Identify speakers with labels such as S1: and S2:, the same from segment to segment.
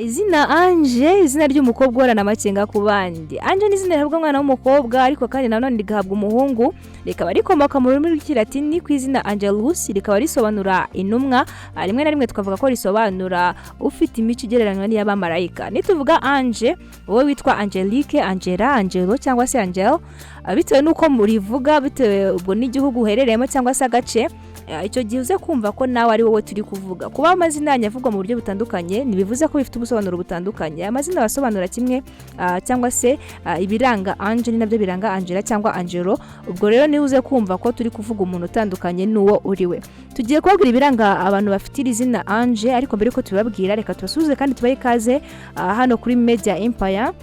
S1: Izina Ange, izina ry'umukobwa uhorana amakenga ku bandi. Ange ni izina rihabwa umwana w'umukobwa ariko kandi nanone rigahabwa umuhungu, rikaba rikomoka mu rurimi rw'ikilatini ku izina Angelus, rikaba risobanura intumwa, rimwe na rimwe tukavuga ko risobanura ufite imico igereranywa n'iy'abamarayika. Nituvuga Ange, wowe witwa Angelique, Angela, Angelo cyangwa se Angel, bitewe n'uko murivuga, bitewe ubwo n'igihugu uherereyemo cyangwa se agace, icyo gihe uze kumva ko nawe ari wowe turi kuvuga. Kuba amazina yanyavugwa mu buryo butandukanye ntibivuze ko bifite ubusobanuro butandukanye. Amazina basobanura kimwe cyangwa se ibiranga Ange ni nabyo biranga Angela cyangwa Angelo. Ubwo rero niwe uze kumva ko turi kuvuga umuntu utandukanye n'uwo uriwe. Tugiye kubabwira ibiranga abantu bafite iri zina Ange, ariko mbere ko tubabwira reka tubasuhuze kandi tubahe ikaze hano kuri Media Empire.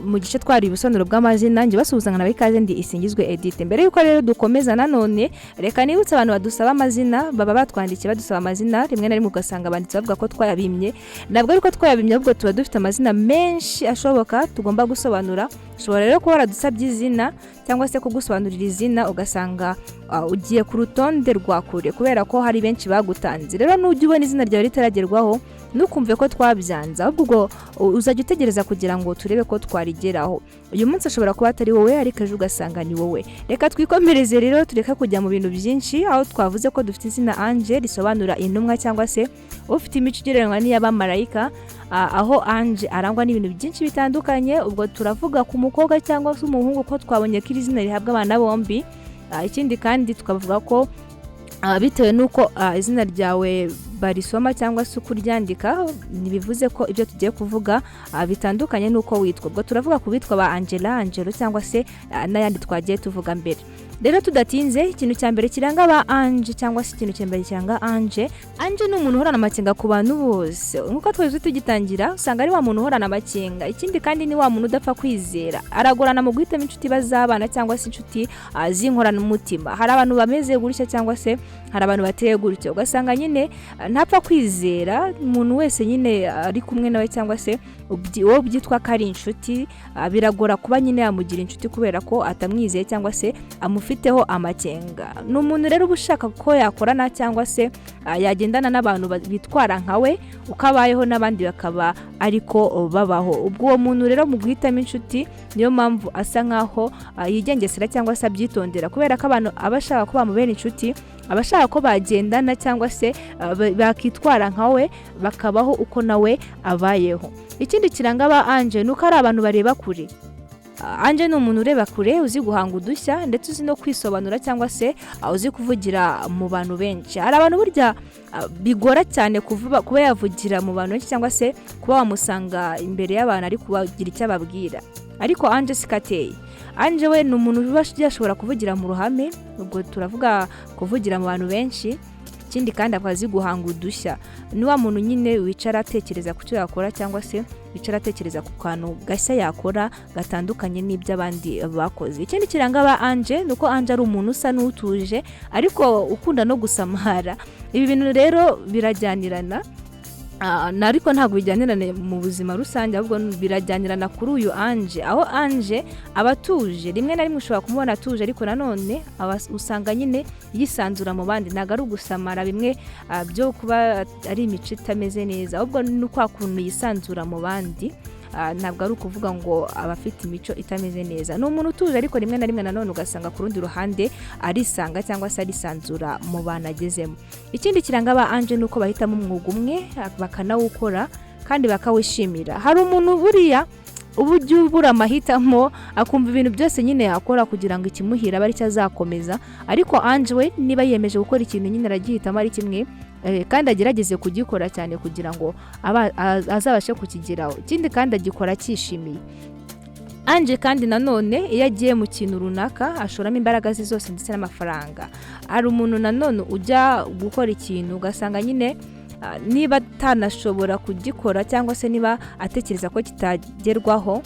S1: Mu gice twari ibisobanuro bw'amazina nje basubuzanga nawe ikaze ndi Isingizwe Edith. Mbere yuko rero dukomeza nanone reka nibutse abantu badusaba amazina, baba batwandikiye badusaba amazina, rimwe na rimwe ugasanga banditse bavuga ko twayabimye. Nabwo ariko twayabimye, ahubwo tuba dufite amazina menshi ashoboka tugomba gusobanura. Ushobora rero kuba waradusabye izina cyangwa se kugusobanurira izina ugasanga ugiye ku rutonde rwa kure kubera ko hari benshi bagutanze. Rero nujya ubona izina ryawe ritaragerwaho nukumve ko twabyanze, ahubwo uzajya utegereza kugira ngo turebe ko twarigeraho. Uyu munsi ashobora kuba atari wowe ariko ejo ugasanga ni wowe. Reka twikomereze rero tureka kujya mu bintu byinshi, aho twavuze ko dufite izina Ange risobanura intumwa cyangwa se ufite imico igereranywa n'iy'abamarayika, aho Ange arangwa n'ibintu byinshi bitandukanye. Ubwo turavuga ku mukobwa cyangwa se umuhungu ko twabonye ko iri zina rihabwa abana bombi. Ikindi kandi tukavuga ko bitewe n'uko izina ryawe barisoma cyangwa se uko uryandika ntibivuze ko ibyo tugiye kuvuga bitandukanye n'uko witwa. Ubwo turavuga ku bitwa ba Angela, Angelo cyangwa se n'ayandi twagiye tuvuga mbere. Rero tudatinze, ikintu cya mbere kiranga ba Ange cyangwa se ikintu cya mbere kiranga Ange. Ange ni umuntu uhorana amakenga ku bantu bose. Nkuko twese tugitangira usanga ari wa muntu uhorana amakenga. Ikindi kandi ni wa muntu udapfa kwizera. Aragorana mu guhitamo inshuti bazabana cyangwa se inshuti zinkorana umutima. Hari abantu bameze gutya cyangwa se hari abantu bateye gutya. Ugasanga nyine ntapfa kwizera umuntu wese nyine ari kumwe nawe cyangwa se uwo byitwa ko ari inshuti. Biragora kuba nyine yamugira inshuti kubera ko atamwizeye cyangwa se amufiteho amakenga. Ni umuntu rero ushaka ko yakorana cyangwa se yagendana n'abantu bitwara nkawe, ukabayeho n'abandi bakaba ariko babaho. Ubwo uwo muntu rero mu guhitamo inshuti niyo mpamvu asa nkaho yigengesera cyangwa se abyitondera, kubera ko abantu abashaka ko bamubera inshuti, abashaka ko bagendana cyangwa se bakitwara nkawe bakabaho uko nawe abayeho. Ikindi kiranga ba Ange nuko ari abantu bareba kure. Ange ni umuntu ureba kure, uzi guhanga udushya ndetse uzi no kwisobanura cyangwa se uzi kuvugira mu bantu benshi. Hari abantu burya bigora cyane kuba yavugira mu bantu benshi cyangwa se kuba wamusanga imbere y'abantu ari kubagira icyo ababwira, ariko Ange sikateye. Ange we ni umuntu yashobora kuvugira mu ruhame, ubwo turavuga kuvugira mu bantu benshi. Ikindi kandi akazi guhanga udushya, ni wa muntu nyine wicara atekereza ku cyo yakora cyangwa se wicara atekereza ku kantu gashya yakora gatandukanye n'iby'abandi bakoze. Ikindi kiranga ba Ange nuko Ange ari umuntu usa n'utuje ariko ukunda no gusamara. Ibi bintu rero birajyanirana, ariko ntabwo bijyanirana mu buzima rusange, ahubwo birajyanirana kuri uyu Ange, aho Ange aba atuje. Rimwe na rimwe ushobora kumubona atuje ariko nanone usanga nyine yisanzura mu bandi. Ntabwo ari ugusamara bimwe byo kuba ari imico itameze neza, ahubwo ni kwa kuntu yisanzura mu bandi. Ntabwo ari ukuvuga ngo abafite imico itameze neza. Ni umuntu utuje ariko rimwe na rimwe nanone ugasanga ku rundi ruhande arisanga cyangwa se arisanzura mu bantu agezemo. Ikindi kiranga ba Ange nuko bahitamo umwuga umwe bakanawukora kandi bakawishimira. Hari umuntu buriya uburyo ubura amahitamo akumva ibintu byose nyine yakora kugira ngo ikimuhira bari cyazakomeza, ariko Ange we niba yemeje gukora ikintu nyine aragihitamo ari kimwe kandi agerageze kugikora cyane kugira ngo azabashe kukigeraho. Ikindi kandi agikora akishimiye. Ange kandi nanone iyo agiye mu kintu runaka ashoramo imbaraga ze zose ndetse n'amafaranga. Hari umuntu nanone ujya gukora ikintu ugasanga nyine niba atanashobora kugikora cyangwa se niba atekereza ko kitagerwaho,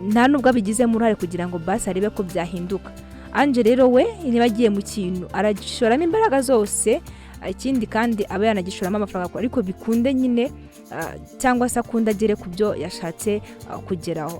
S1: nta nubwo abigizemo uruhare kugira ngo basi arebe ko byahinduka. Ange rero we niba agiye mu kintu aragishoramo imbaraga zose ikindi kandi aba yanagishoramo amafaranga ariko bikunde nyine cyangwa se akunda agere ku byo yashatse kugeraho.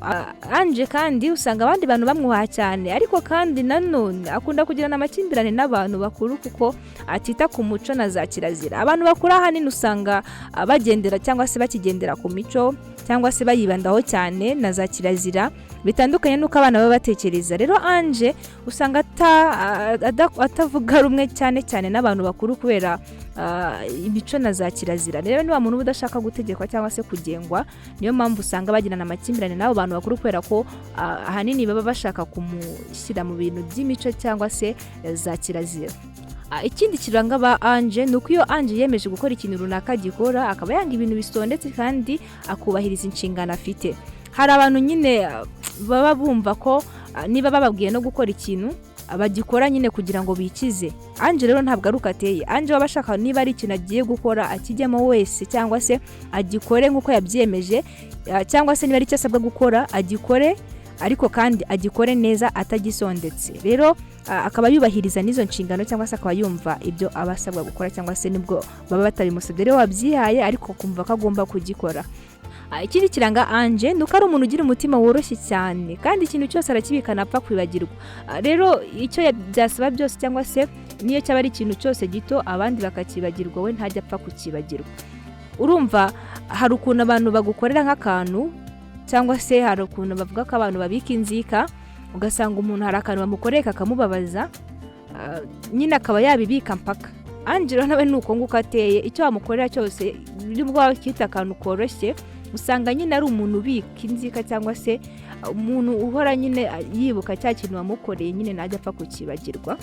S1: Ange kandi usanga abandi bantu bamwubaha cyane, ariko kandi nanone akunda kugirana amakimbirane n'abantu bakuru kuko atita ku muco na za kirazira. Abantu bakuru ahanini usanga bagendera cyangwa se bakigendera ku mico cyangwa se bayibandaho cyane na za kirazira bitandukanye nuko abana baba batekereza. Rero Ange usanga atavuga rumwe cyane cyane n'abantu bakuru kubera imico na za kirazira. Rero ni wa muntu udashaka gutegekwa cyangwa se kugengwa, niyo mpamvu usanga bagirana amakimbirane n'abo bantu bakuru kubera ko ahanini baba bashaka kumushyira mu bintu by'imico cyangwa se za kirazira. Ikindi kiranga ba Ange nuko iyo Ange yemeje gukora ikintu runaka gikora akaba yanga ibintu bisondetse kandi akubahiriza inshingano afite. Hari abantu nyine baba bumva ko niba bababwiye no gukora ikintu abagikora nyine kugira ngo bikize. Ange rero ntabwo ari ukateye. Ange baba ashaka niba ari ikintu agiye gukora akijyemo wese cyangwa se agikore nk'uko yabyemeje, cyangwa se niba ari icyo asabwa gukora agikore, ariko kandi agikore neza atagisondetse. Rero akaba yubahiriza n'izo nshingano cyangwa se akaba yumva ibyo abasabwa gukora cyangwa se nibwo baba batabimusabye. Rero wabyihaye ariko kumva ko agomba kugikora. Ikindi kiranga Ange nuko ari umuntu ugira umutima woroshye cyane kandi ikintu cyose arakibikana apfa kwibagirwa. Rero icyo byasaba byose cyangwa se niyo cyaba ari ikintu cyose gito abandi bakakibagirwa, we ntajya apfa kukibagirwa. Urumva hari ukuntu abantu bagukorera nk'akantu cyangwa se hari ukuntu bavuga ko abantu babika inzika, ugasanga umuntu hari akantu bamukoreye kakamubabaza, nyine akaba yabibika mpaka. Ange rero nawe nuko nguko ateye, icyo wamukorera cyose nibwo wakita akantu koroshye, usanga nyine ari umuntu ubika inzika cyangwa se umuntu uhora nyine yibuka cya kintu wamukoreye nyine ntajya apfa kukibagirwa.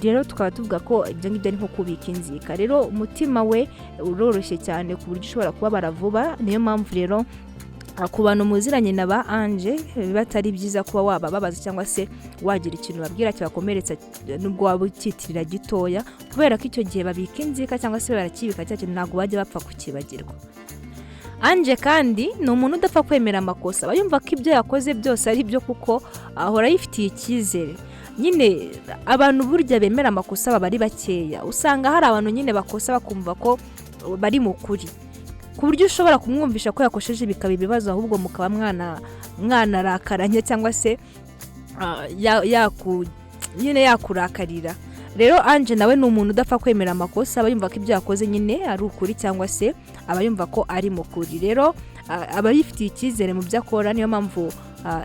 S1: Rero tukaba tuvuga ko ibyo ngibyo ari nko kubika inzika. Rero umutima we uroroshye cyane ku buryo ushobora kubabara vuba. Niyo mpamvu rero ku bantu muziranye na ba Ange biba atari byiza kuba wabababaza cyangwa se wagira ikintu babwira kibakomeretsa nubwo waba ukitirira gitoya, kubera ko icyo gihe babika inzika cyangwa se barakibika cya kintu ntabwo bajya bapfa kukibagirwa. Ange kandi ni umuntu udapfa kwemera amakosa, aba yumva ko ibyo yakoze byose ari byo kuko ahora yifitiye icyizere. Nyine abantu burya bemera amakosa baba ari bakeya, usanga hari abantu nyine bakosa bakumva ko bari mu kuri, ku buryo ushobora kumwumvisha ko yakosheje bikaba ibibazo ahubwo mukaba mwana rakaranye cyangwa se nyine yakurakarira. Rero Ange nawe ni umuntu udapfa kwemera amakosa, aba yumva ko ibyo yakoze nyine ari ukuri cyangwa se aba yumva ko ari mu kuri. Rero aba yifitiye icyizere mu byo akora, niyo mpamvu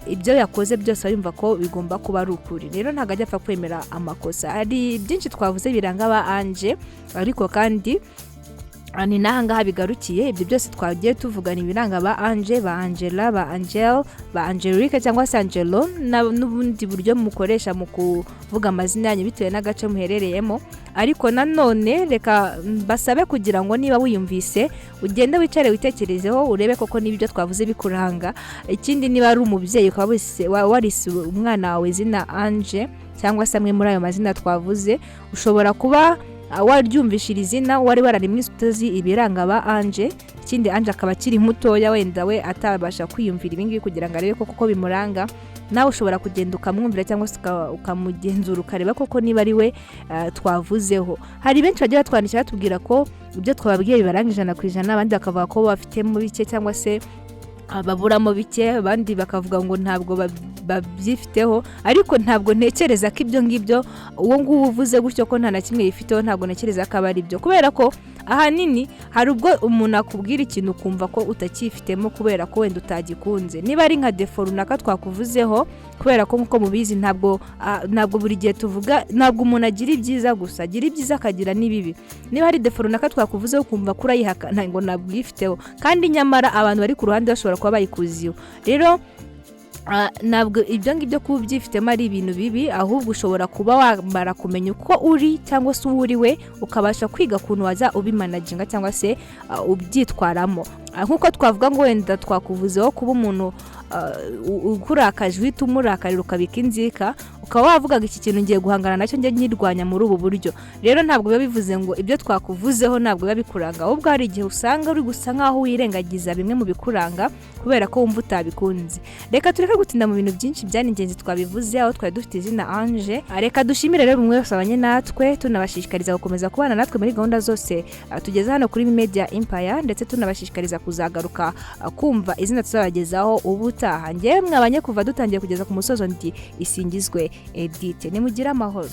S1: ibyo yakoze byose aba yumva ko bigomba kuba ari ukuri. Rero ntabwo ajya apfa kwemera amakosa. Hari byinshi twavuze biranga ba Ange, ariko kandi ni nahangaha bigarukiye. Ibyo byose twagiye tuvugana ibiranga ba Ange, ba Angela, ba Angel, ba Angelique cyangwa se Angelo, n'ubundi buryo mukoresha mu kuvuga amazina yanyu bitewe n'agace muherereyemo. Ariko nanone reka basabe kugira ngo niba wiyumvise ugende wicare witekerezeho urebe koko n'ibyo twavuze bikuranga. Ikindi niba ari umubyeyi ukaba warise umwana wawe izina Ange cyangwa se amwe muri ayo mazina twavuze, ushobora kuba waryumvishira izina wari wararimwe utazi ibiranga ba Ange. Ikindi Ange akaba akiri mutoya, wenda we atabasha kwiyumvira ibingibi kugira ngo arebe koko bimuranga. Nawe ushobora kugenda ukamwumvira cyangwa se ukamugenzura ukareba koko niba ari we twavuzeho. Hari benshi bagiye batwandikira batubwira ko ibyo twababwiye bibaranga 100%, abandi bakavuga ko bafitemo bike cyangwa se baburamo bike, abandi bakavuga ngo ntabwo babyifiteho. Ariko ntabwo ntekereza ko ibyo ngibyo uwo nguwo uvuze gutyo ko nta na kimwe yifiteho, ntabwo ntekereza ko aba ari byo, kubera ko ahanini hari ubwo umuntu akubwira ikintu ukumva ko utakifitemo kubera ko wenda utagikunze. Niba ari nka defo runaka twakuvuzeho, kubera ko nkuko mubizi ntabwo buri gihe tuvuga, ntabwo umuntu agira ibyiza gusa, agira ibyiza akagira n'ibibi. Niba hari defo runaka twakuvuzeho ukumva ko urayihakana ngo ntabwo uyifiteho, kandi nyamara abantu bari ku ruhande bashobora kuba bayikuziho. Rero ntabwo ibyo ngibyo kuba ubyifitemo ari ibintu bibi, ahubwo ushobora kuba wamara kumenya uko uri cyangwa se uwo uri we, ukabasha kwiga ukuntu waza ubimanaginga cyangwa se ubyitwaramo. Nk'uko twavuga ngo wenda twakuvuzeho kuba umuntu ukurakaje uhita umurakarira ukabika inzika, ukaba wavugaga iki kintu ngiye guhangana nacyo njye nyirwanya muri ubu buryo. Rero ntabwo biba bivuze ngo ibyo twakuvuzeho ntabwo biba bikuranga, ahubwo hari igihe usanga uri gusa nkaho wirengagiza bimwe mu bikuranga kubera ko wumva utabikunze. Reka tureke gutinda mu bintu byinshi byari ingenzi twabivuze, aho twari dufite izina Ange. Reka dushimire rero umwe wese abanye natwe, tunabashishikariza gukomeza kubana natwe muri gahunda zose tugeze hano kuri Media Empire, ndetse tunabashishikariza kuzagaruka kumva izina tuzabagezaho ubutaha. Njye mwabanye kuva dutangiye kugeza ku musozo ndi Isingizwe Edith. Nimugire amahoro.